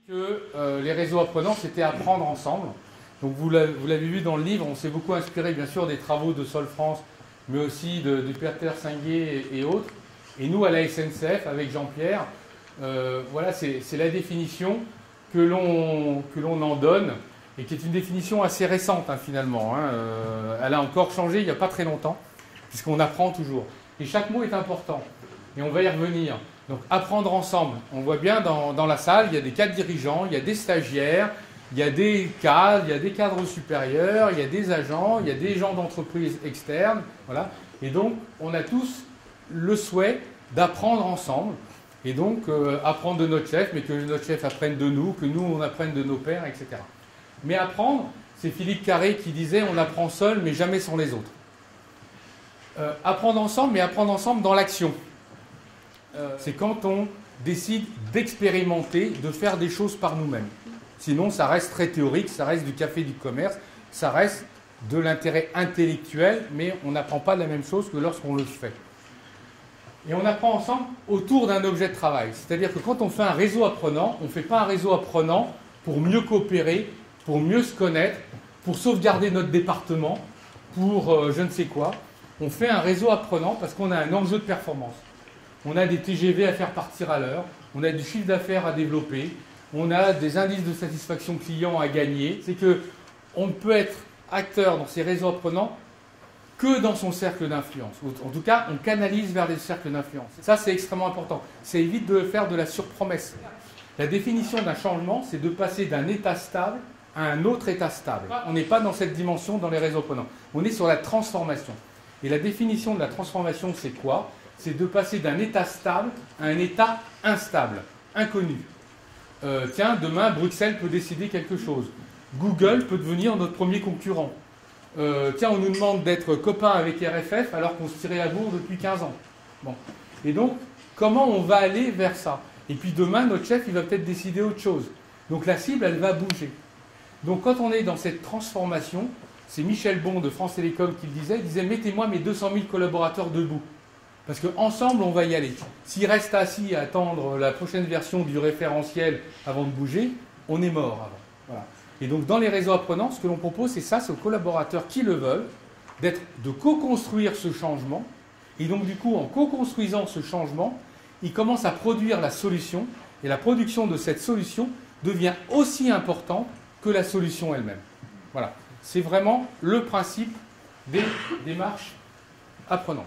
Que les réseaux apprenants, c'était apprendre ensemble. Donc vous l'avez vu dans le livre, on s'est beaucoup inspiré bien sûr des travaux de Sol France, mais aussi du Peter Singé et autres. Et nous, à la SNCF, avec Jean-Pierre, voilà, c'est la définition que l'on en donne, et qui est une définition assez récente finalement. Elle a encore changé il n'y a pas très longtemps, puisqu'on apprend toujours. Et chaque mot est important, et on va y revenir. Donc apprendre ensemble, on voit bien dans la salle, il y a des cadres dirigeants, il y a des stagiaires, il y a des cadres, il y a des cadres supérieurs, il y a des agents, il y a des gens d'entreprise externes, voilà. Et donc on a tous le souhait d'apprendre ensemble, et donc apprendre de notre chef, mais que notre chef apprenne de nous, que nous on apprenne de nos pairs, etc. Mais apprendre, c'est Philippe Carré qui disait on apprend seul mais jamais sans les autres. Apprendre ensemble, mais apprendre ensemble dans l'action. C'est quand on décide d'expérimenter, de faire des choses par nous-mêmes. Sinon, ça reste très théorique, ça reste du café du commerce, ça reste de l'intérêt intellectuel, mais on n'apprend pas la même chose que lorsqu'on le fait. Et on apprend ensemble autour d'un objet de travail. C'est-à-dire que quand on fait un réseau apprenant, on ne fait pas un réseau apprenant pour mieux coopérer, pour mieux se connaître, pour sauvegarder notre département, pour je ne sais quoi. On fait un réseau apprenant parce qu'on a un enjeu de performance. On a des TGV à faire partir à l'heure, on a du chiffre d'affaires à développer, on a des indices de satisfaction client à gagner. C'est qu'on ne peut être acteur dans ces réseaux apprenants que dans son cercle d'influence. En tout cas, on canalise vers les cercles d'influence. Ça, c'est extrêmement important. Ça évite de faire de la surpromesse. La définition d'un changement, c'est de passer d'un état stable à un autre état stable. On n'est pas dans cette dimension dans les réseaux apprenants. On est sur la transformation. Et la définition de la transformation, c'est quoi ? C'est de passer d'un état stable à un état instable, inconnu. Tiens, demain, Bruxelles peut décider quelque chose. Google peut devenir notre premier concurrent. Tiens, on nous demande d'être copains avec RFF alors qu'on se tirait la bourre depuis 15 ans. Bon. Et donc, comment on va aller vers ça? Et puis demain, notre chef, il va peut-être décider autre chose. Donc la cible, elle va bouger. Donc quand on est dans cette transformation, c'est Michel Bon de France Télécom qui le disait, il disait « Mettez-moi mes 200 000 collaborateurs debout ». Parce qu'ensemble, on va y aller. S'ils restent assis à attendre la prochaine version du référentiel avant de bouger, on est mort avant. Voilà. Et donc, dans les réseaux apprenants, ce que l'on propose, c'est ça, c'est aux collaborateurs qui le veulent, de co-construire ce changement. Et donc, du coup, en co-construisant ce changement, ils commencent à produire la solution. Et la production de cette solution devient aussi importante que la solution elle-même. Voilà. C'est vraiment le principe des démarches apprenantes.